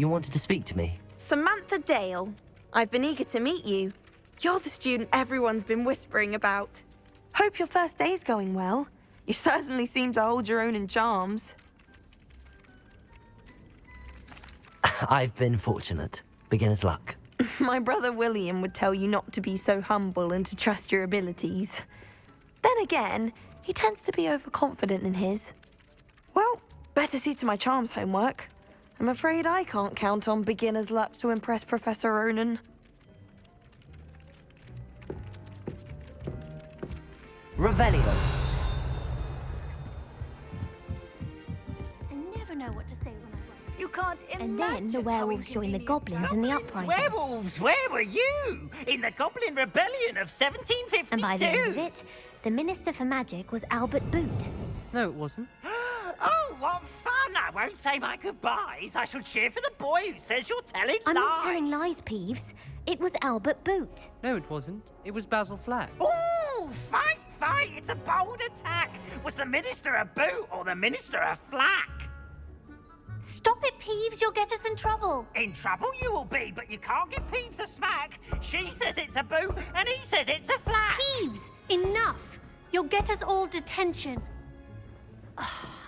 You wanted to speak to me? Samantha Dale. I've been eager to meet you. You're the student everyone's been whispering about. Hope your first day's going well. You certainly seem to hold your own in charms. I've been fortunate. Beginner's luck. My brother William would tell you not to be so humble and to trust your abilities. Then again, he tends to be overconfident in his. Well, better see to my charms homework. I'm afraid I can't count on beginner's luck to impress Professor Ronan. Revelio. I never know what to say when I want. You can't imagine. And then the werewolves joined the goblins in the uprising. Werewolves, where were you? In the Goblin Rebellion of 1752. And by the end of it, the Minister for Magic was Albert Boot. No, it wasn't. Oh, what fun! I won't say my goodbyes. I shall cheer for the boy who says you're telling I'm lies. not telling lies, Peeves. It was Albert Boot. No, it wasn't. It was Basil Flack. Ooh, fight, fight! It's a bold attack. Was the Minister a boot or the Minister a flack? Stop it, Peeves. You'll get us in trouble. In trouble you will be, but you can't give Peeves a smack. She says it's a boot and he says it's a flack. Peeves, enough. You'll get us all detention.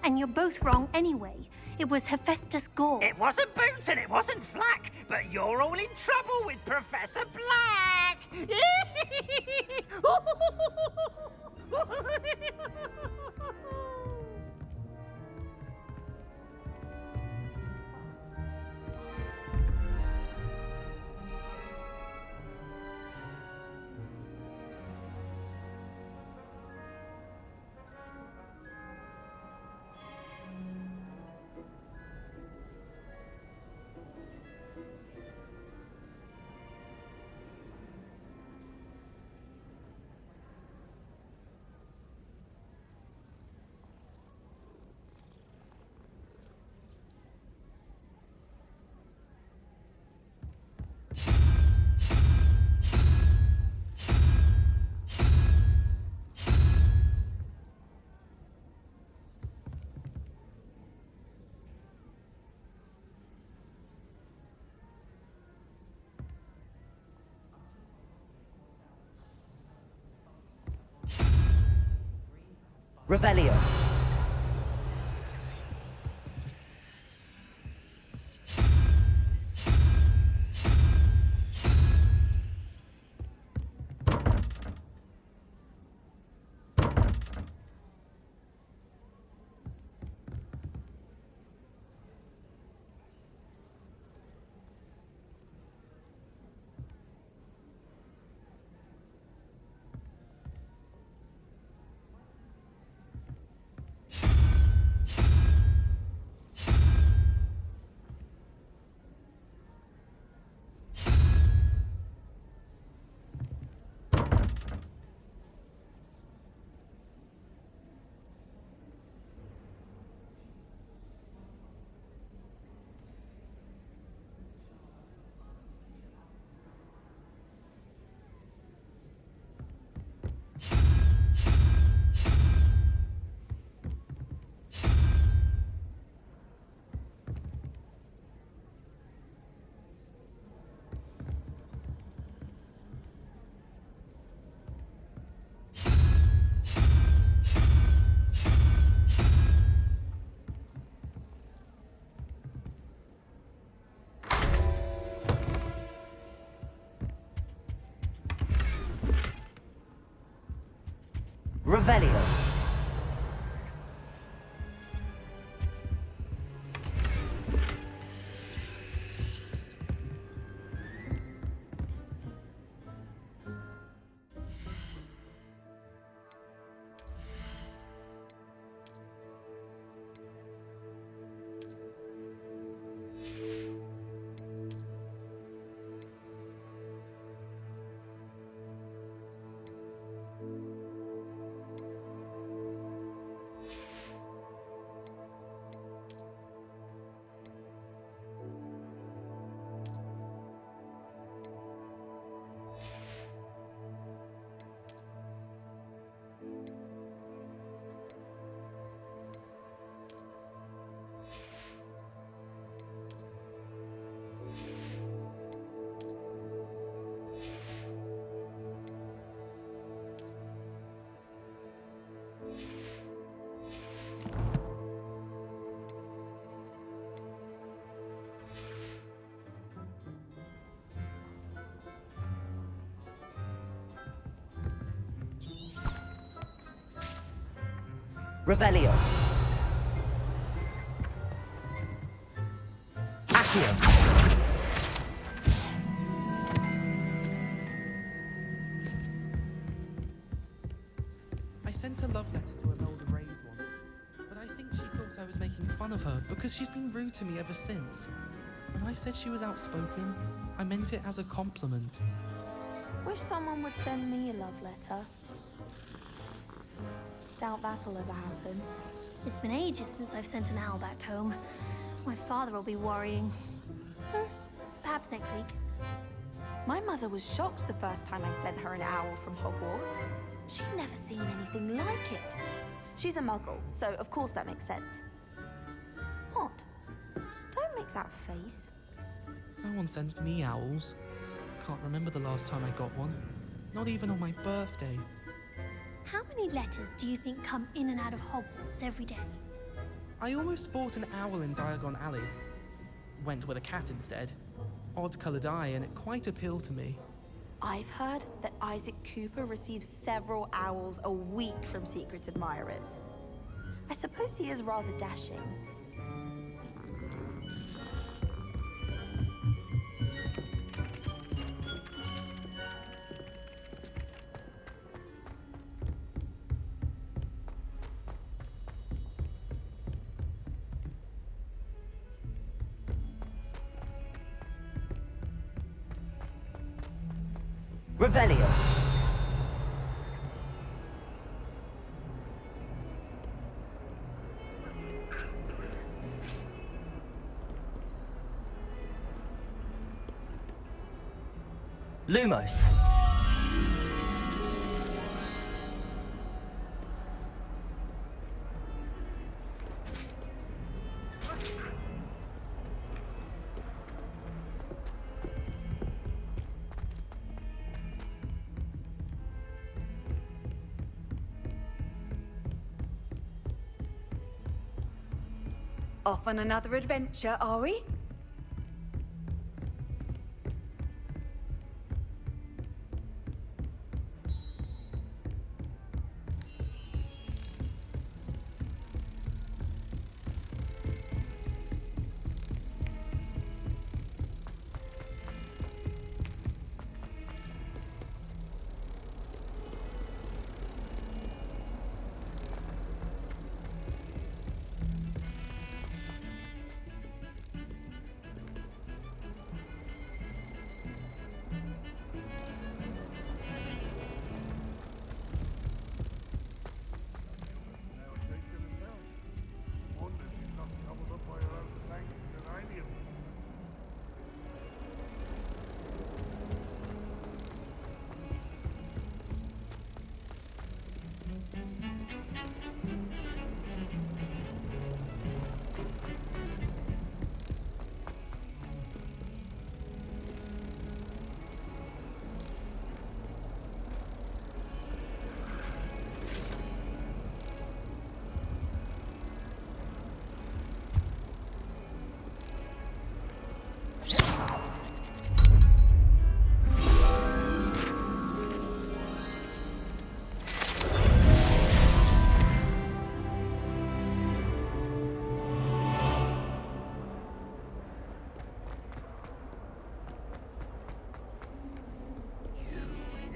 And you're both wrong anyway. It was Hephaestus Gore. It wasn't boot and it wasn't flack, but you're all in trouble with Professor Black. Revelio. Revelio. Revelio. Accio. I sent a love letter to Imelda Raid once, but I think she thought I was making fun of her because she's been rude to me ever since. When I said she was outspoken, I meant it as a compliment. Wish someone would send me a love letter. Doubt that'll ever happen. It's been ages since I've sent an owl back home. My father will be worrying. Perhaps next week. My mother was shocked the first time I sent her an owl from Hogwarts. She'd never seen anything like it. She's a muggle, so of course that makes sense. What? Don't make that face. No one sends me owls. Can't remember the last time I got one. Not even on my birthday. How many letters do you think come in and out of Hogwarts every day? I almost bought an owl in Diagon Alley. Went with a cat instead. Odd-coloured eye, and it quite appealed to me. I've heard that Isaac Cooper receives several owls a week from secret admirers. I suppose he is rather dashing. Revelio. Lumos. Off on another adventure, are we?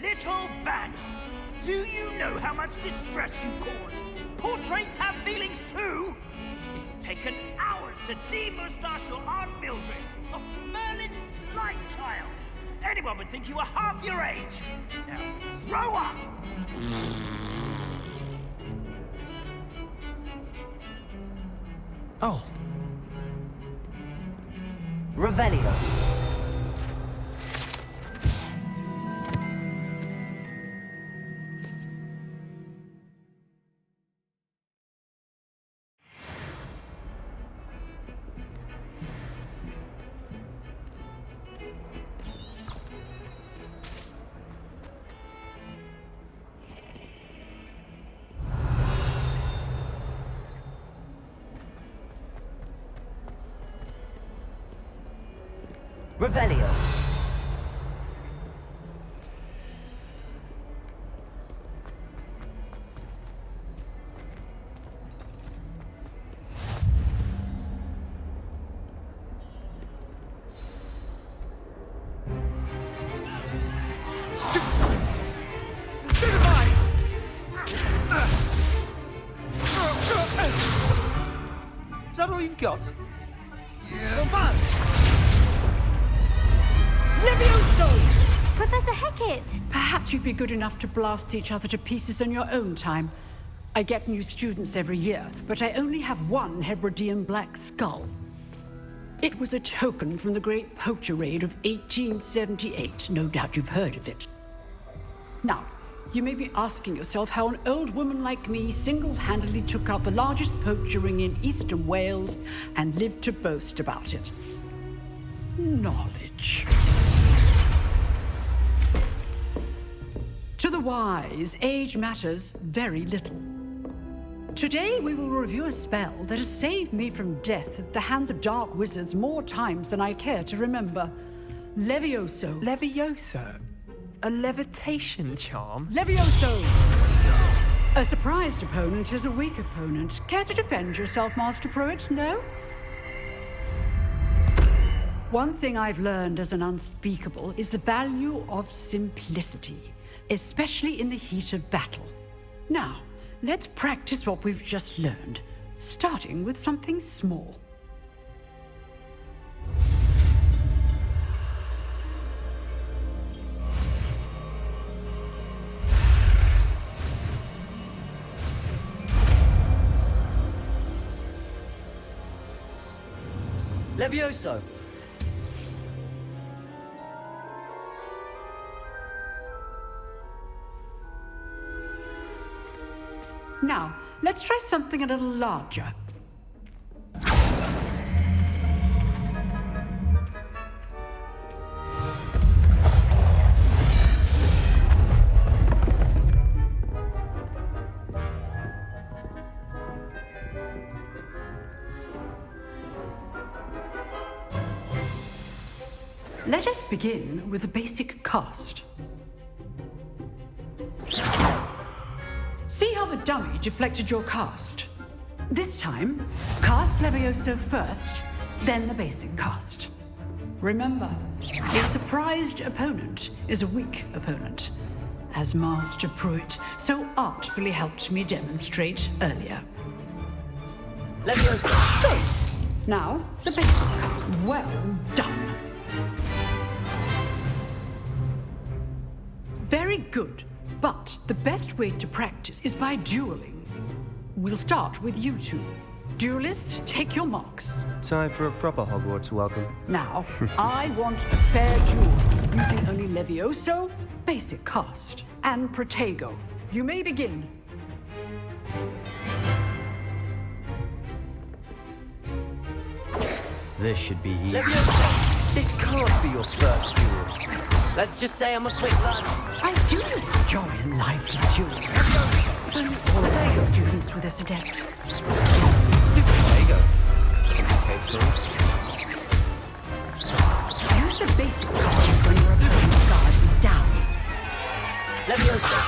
Little vandal! Do you know how much distress you caused? Portraits have feelings too! It's taken hours to de-moustache your Aunt Mildred, of Merlin's blind child. Anyone would think you were half your age. Now, grow up! Oh. Revelio. Revelio. you've got? Levioso! Professor Hecat! Perhaps you'd be good enough to blast each other to pieces in your own time. I get new students every year, but I only have one Hebridean black skull. It was a token from the Great Poacher Raid of 1878. No doubt you've heard of it. Now, you may be asking yourself how an old woman like me single-handedly took out the largest poacher ring in eastern Wales and lived to boast about it. Knowledge. To the wise, age matters very little. Today we will review a spell that has saved me from death at the hands of dark wizards more times than I care to remember. Levioso. Levioso? A levitation charm? Levioso! A surprised opponent is a weak opponent. Care to defend yourself, Master Pruitt? No? One thing I've learned as an unspeakable is the value of simplicity, especially in the heat of battle. Now, let's practice what we've just learned, starting with something small. Levioso! Now, let's try something a little larger. Let us begin with the basic cast. See how the dummy deflected your cast? This time, cast Levioso first, then the basic cast. Remember, a surprised opponent is a weak opponent, as Master Pruitt so artfully helped me demonstrate earlier. Levioso! So, now, the basic. Well done. Very good. But the best way to practice is by dueling. We'll start with you two. Duelists, take your marks. Time for a proper Hogwarts welcome. Now, I want a fair duel, using only Levioso, basic cast, and Protego. You may begin. This should be easy. Levioso! This can't be your first duel. Let's just say I'm a quick learner. I do enjoy a lively duel. If only all of my students were this adept. Stupid Protego. Use the basic cast when your opponent's guard is down. Levioso!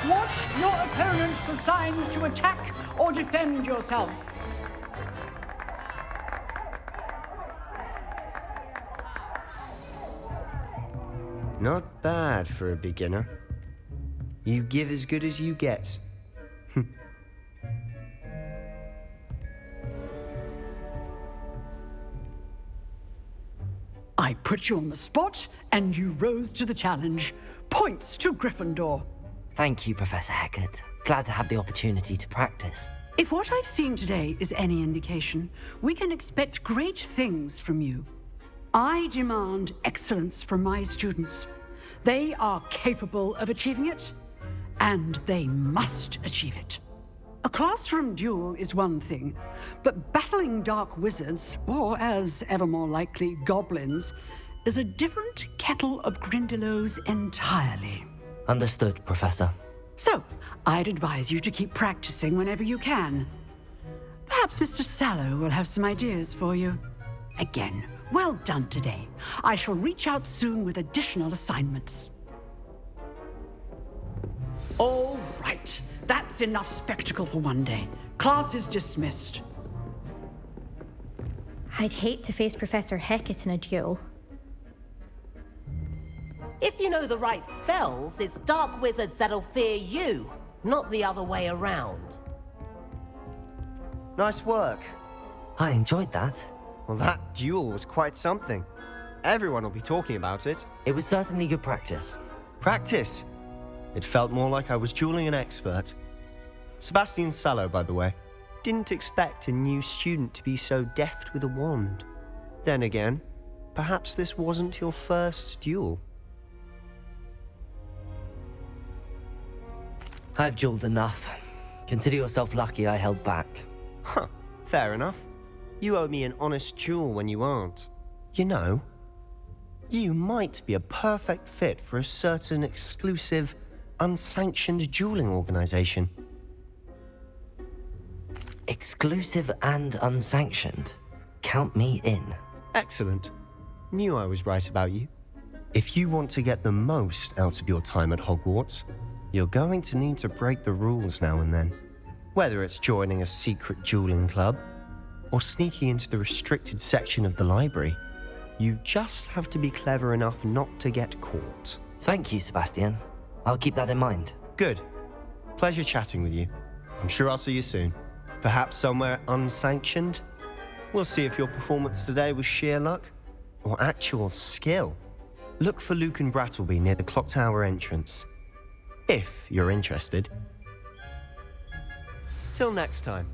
Watch your opponent for signs to attack or defend yourself. Not bad for a beginner. You give as good as you get. I put you on the spot, and you rose to the challenge. Points to Gryffindor. Thank you, Professor Hecat. Glad to have the opportunity to practice. If what I've seen today is any indication, we can expect great things from you. I demand excellence from my students. They are capable of achieving it, and they must achieve it. A classroom duel is one thing, but battling dark wizards, or as ever more likely, goblins, is a different kettle of Grindylows entirely. Understood, Professor. So, I'd advise you to keep practicing whenever you can. Perhaps Mr. Sallow will have some ideas for you. Again, well done today. I shall reach out soon with additional assignments. All right. That's enough spectacle for one day. Class is dismissed. I'd hate to face Professor Hecat in a duel. If you know the right spells, it's dark wizards that'll fear you, not the other way around. Nice work. I enjoyed that. Well, that duel was quite something. Everyone will be talking about it. It was certainly good practice. Practice? It felt more like I was dueling an expert. Sebastian Sallow, by the way. Didn't expect a new student to be so deft with a wand. Then again, perhaps this wasn't your first duel. I've dueled enough. Consider yourself lucky I held back. Huh, fair enough. You owe me an honest duel when you aren't. You know, you might be a perfect fit for a certain exclusive, unsanctioned dueling organization. Exclusive and unsanctioned. Count me in. Excellent. Knew I was right about you. If you want to get the most out of your time at Hogwarts, you're going to need to break the rules now and then. Whether it's joining a secret dueling club, or sneaking into the restricted section of the library, you just have to be clever enough not to get caught. Thank you, Sebastian. I'll keep that in mind. Good. Pleasure chatting with you. I'm sure I'll see you soon. Perhaps somewhere unsanctioned? We'll see if your performance today was sheer luck or actual skill. Look for Luke and Brattleby near the clock tower entrance, if you're interested. Till next time.